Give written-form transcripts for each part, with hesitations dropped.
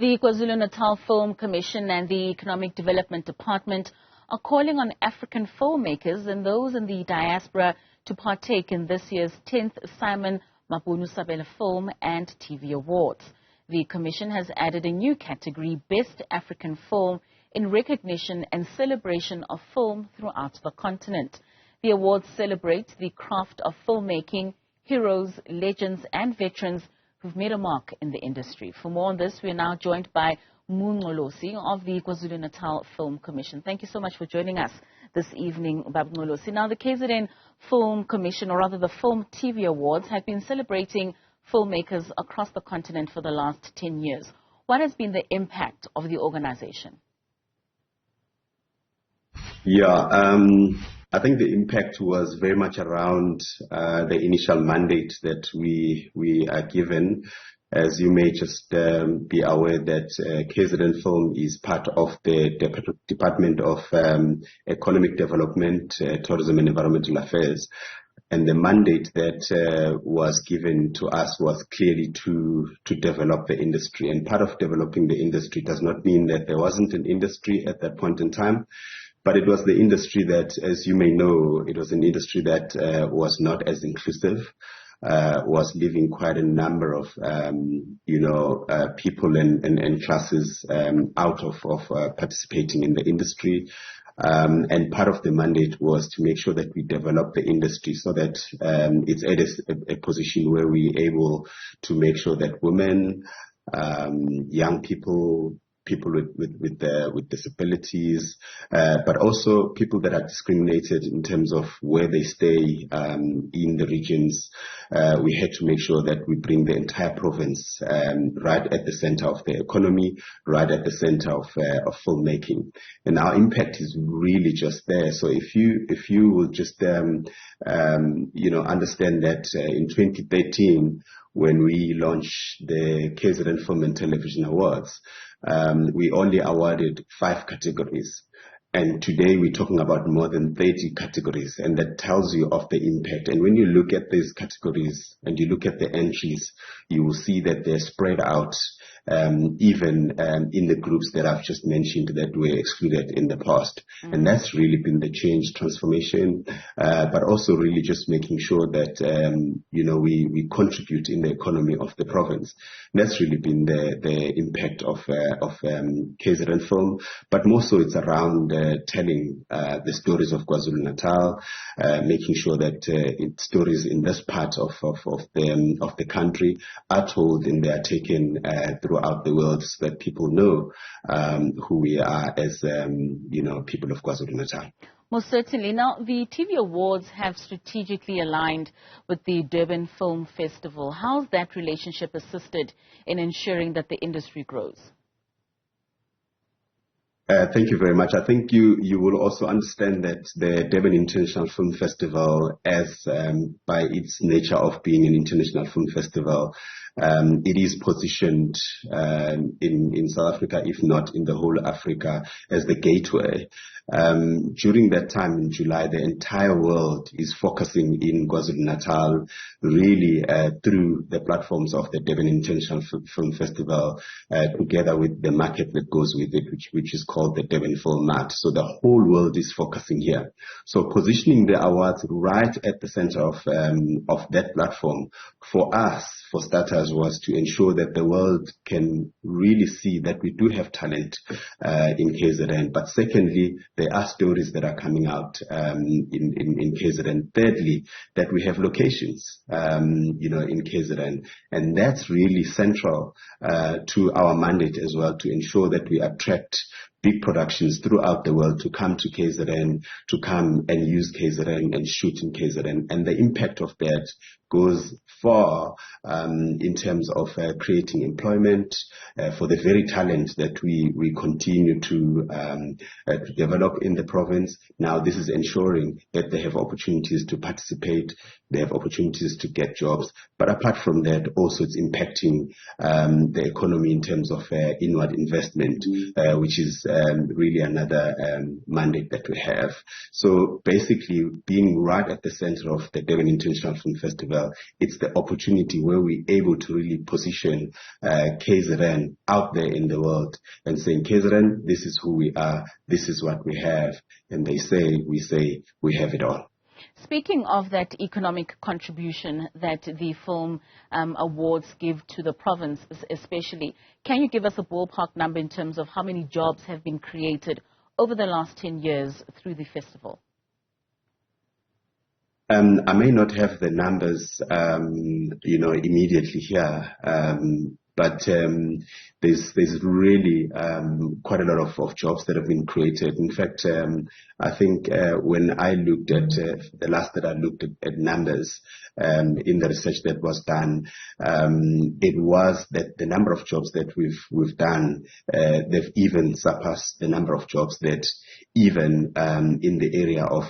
The KwaZulu-Natal Film Commission and the Economic Development Department are calling on African filmmakers and those in the diaspora to partake in this year's 10th Simon Mabhunu Sabela Film and TV Awards. The Commission has added a new category, Best African Film, in recognition and celebration of film throughout the continent. The awards celebrate the craft of filmmaking, heroes, legends and veterans who've made a mark in the industry. For more on this, we are now joined by Ngcolosi of the KwaZulu-Natal Film Commission. Thank you so much for joining us this evening, Ngcolosi. Now, the KZN Film Commission, or rather the Film TV Awards, have been celebrating filmmakers across the continent for the last 10 years. What has been the impact of the organization? I think the impact was very much around the initial mandate that we are given. As you may just be aware that KZN Film is part of the Department of Economic Development, Tourism and Environmental Affairs. And the mandate that was given to us was clearly to develop the industry. And part of developing the industry does not mean that there wasn't an industry at that point in time. But it was the industry that, as you may know, it was an industry that was not as inclusive, was leaving quite a number of, people and classes out of participating in the industry. And part of the mandate was to make sure that we develop the industry so that it's at a position where we're able to make sure that women, young people with disabilities, but also people that are discriminated in terms of where they stay in the regions. We had to make sure that we bring the entire province right at the center of the economy, right at the center of filmmaking. And our impact is really just there. So if you will just understand that in 2013, when we launched the KZN Film and Television Awards, we only awarded 5 categories. And today we're talking about more than 30 categories, and that tells you of the impact. And when you look at these categories and you look at the entries, you will see that they're spread out, even in the groups that I've just mentioned that were excluded in the past. And that's really been the change, transformation, but also really just making sure that, we contribute in the economy of the province. And that's really been the impact of KZN Film, but more so it's around telling the stories of KwaZulu-Natal, making sure that stories in this part of the country are told and they are taken throughout the world so that people know who we are as people of KwaZulu-Natal. Most certainly. Now, the TV Awards have strategically aligned with the Durban Film Festival. How's that relationship assisted in ensuring that the industry grows? Thank you very much. I think you will also understand that the Durban International Film Festival, as by its nature of being an international film festival, it is positioned in South Africa, if not in the whole Africa, as the gateway. During that time in July, the entire world is focusing in KwaZulu-Natal, really through the platforms of the Durban International Film Festival, together with the market that goes with it, which is called the Durban Film Mart. So the whole world is focusing here. So positioning the awards right at the center of that platform, for us, for starters, was to ensure that the world can really see that we do have talent in KZN. But secondly, there are stories that are coming out in KZN. Thirdly, that we have locations, in KZN. And that's really central to our mandate as well, to ensure that we attract big productions throughout the world to come to KZN, to come and use KZN and shoot in KZN. And the impact of that goes far in terms of creating employment for the very talent that we continue to develop in the province. Now, this is ensuring that they have opportunities to participate, they have opportunities to get jobs. But apart from that, also it's impacting the economy in terms of inward investment, which is really another mandate that we have. So basically, being right at the center of the Durban International Film Festival, it's the opportunity where we're able to really position KZN out there in the world and saying, KZN, this is who we are, this is what we have. And we say, we have it all. Speaking of that economic contribution that the film awards give to the province especially, can you give us a ballpark number in terms of how many jobs have been created over the last 10 years through the festival? I may not have the numbers, immediately here, but there's really quite a lot of jobs that have been created. In fact, I think when I looked at the last that I looked at numbers in the research that was done, it was that the number of jobs that we've done, they've even surpassed the number of jobs that even in the area of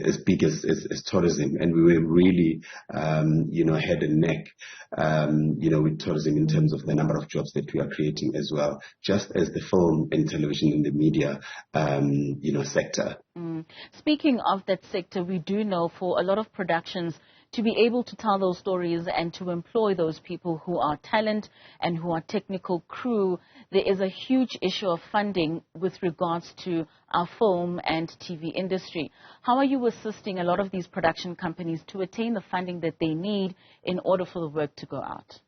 as big as tourism, and we were really head and neck with tourism in terms of the number of jobs that we are creating as well, just as the film and television and the media sector. Speaking of that sector, we do know for a lot of productions to be able to tell those stories and to employ those people who are talent and who are technical crew, there is a huge issue of funding with regards to our film and TV industry. How are you assisting a lot of these production companies to attain the funding that they need in order for the work to go out?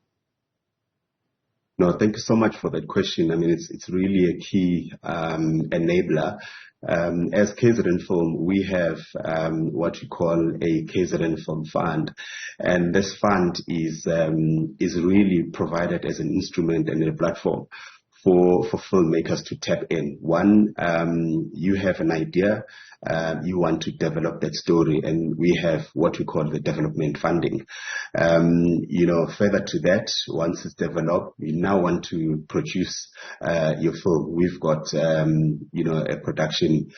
No, thank you so much for that question. I mean, it's really a key enabler. As KZN Film, we have what we call a KZN Film Fund, and this fund is really provided as an instrument and a platform for filmmakers to tap in. One, you have an idea, you want to develop that story, and we have what we call the development funding. Further to that, once it's developed, you now want to produce your film. We've got a production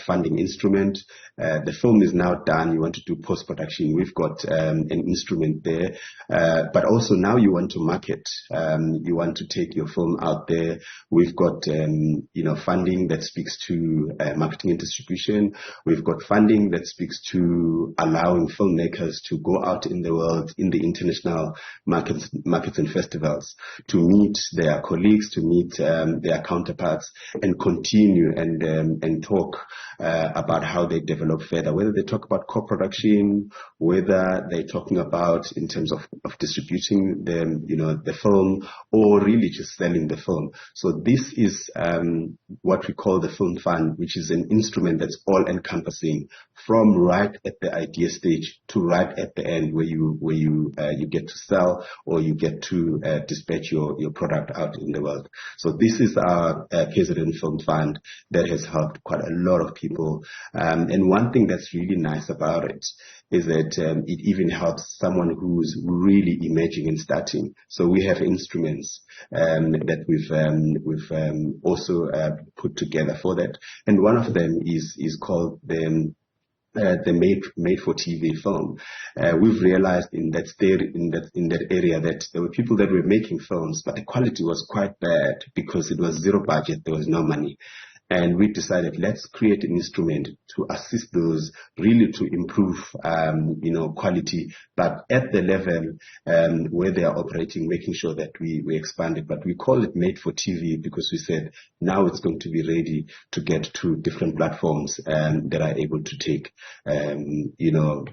funding instrument. The film is now done. You want to do post-production. We've got an instrument there, but also now you want to market. You want to take your film out there. We've got funding that speaks to marketing and distribution. We've got funding that speaks to allowing filmmakers to go out in the world, in the international markets and festivals, to meet their colleagues, to meet their counterparts, and continue and talk about how they develop further, whether they talk about co-production, whether they're talking about in terms of distributing the film, or really just selling the film. So this is what we call the Film Fund, which is an instrument that's all encompassing from right at the idea stage to right at the end where you get to sell or you get to dispatch your product out in the world. So this is our KZN Film Fund that has helped quite a lot of people. And one thing that's really nice about it is that it even helps someone who's really emerging and starting. So we have instruments that we've also put together for that, and one of them is called the made for TV film. We've realized in that area that there were people that were making films, but the quality was quite bad because it was zero budget, there was no money. And we decided, let's create an instrument to assist those really to improve, quality, but at the level where they are operating, making sure that we expand it. But we call it Made for TV because we said now it's going to be ready to get to different platforms that are able to take,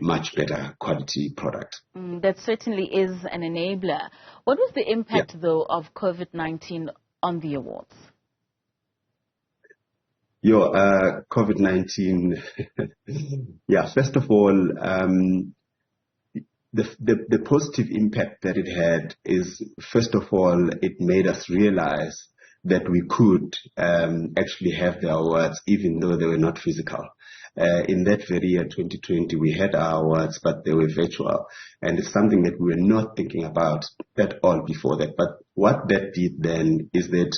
much better quality product. That certainly is an enabler. What was the impact, though, of COVID-19 on the awards? COVID-19, first of all, the positive impact that it had is, first of all, it made us realize that we could actually have the awards even though they were not physical. In that very year, 2020, we had our awards, but they were virtual. And it's something that we were not thinking about at all before that. But what that did then is that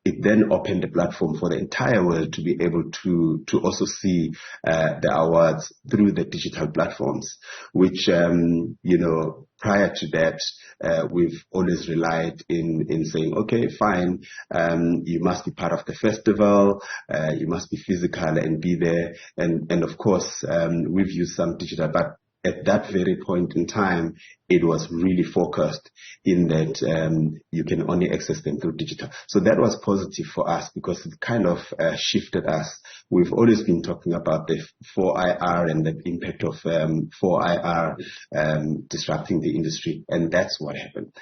it then opened the platform for the entire world to be able to also see the awards through the digital platforms, which, prior to that, we've always relied in saying, okay, fine, you must be part of the festival, you must be physical and be there. And of course, we've used some digital, but at that very point in time, it was really focused in that you can only access them through digital. So that was positive for us because it kind of shifted us. We've always been talking about the 4IR and the impact of 4IR disrupting the industry, and that's what happened.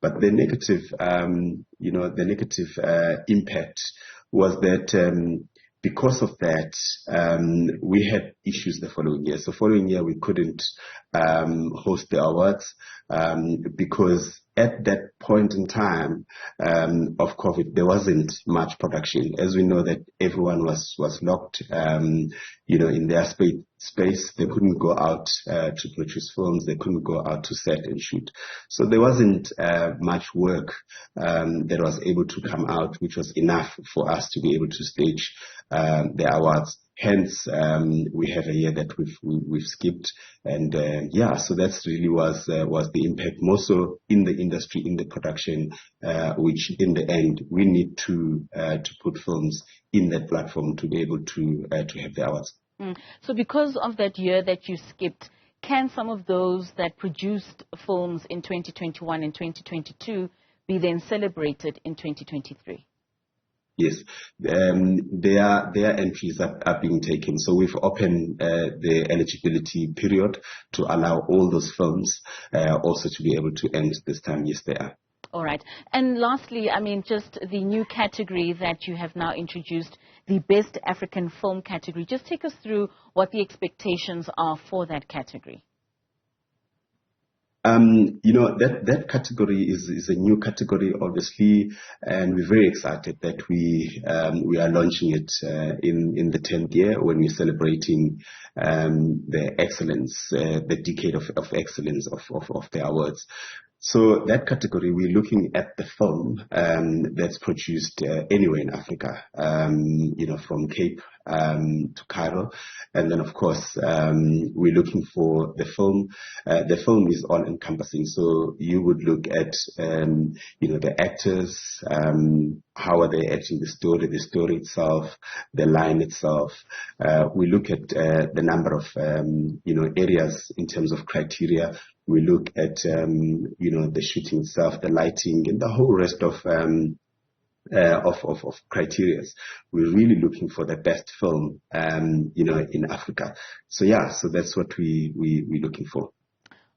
But the negative, impact was that because of that, we had issues the following year. So following year, we couldn't host the awards because at that point in time of COVID, there wasn't much production. As we know that everyone was locked, in their space. They couldn't go out to produce films. They couldn't go out to set and shoot. So there wasn't much work that was able to come out, which was enough for us to be able to stage the awards. Hence, we have a year that we've skipped, and so that's really was the impact, more so in the industry, in the production, which in the end we need to put films in that platform to be able to have the awards. So because of that year that you skipped, can some of those that produced films in 2021 and 2022 be then celebrated in 2023? Yes, their entries are being taken. So we've opened the eligibility period to allow all those films also to be able to end this time. Yes, they are. All right. And lastly, just the new category that you have now introduced, the Best African Film category. Just take us through what the expectations are for that category. That category is a new category, obviously, and we're very excited that we are launching it in the 10th year when we're celebrating the excellence, the decade of excellence of the awards. So that category, we're looking at the film that's produced anywhere in Africa, from Cape to Cairo. And then, of course, we're looking for the film. The film is all encompassing. So you would look at, the actors, how are they acting the story itself, the line itself. We look at the number of, areas in terms of criteria. We look at, the shooting itself, the lighting, and the whole rest of criteria. We're really looking for the best film, in Africa. So that's what we're looking for.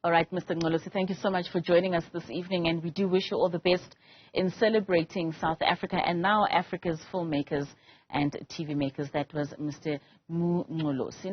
All right, Mr. Ngcolosi, thank you so much for joining us this evening, and we do wish you all the best in celebrating South Africa and now Africa's filmmakers and TV makers. That was Mr. Ngcolosi.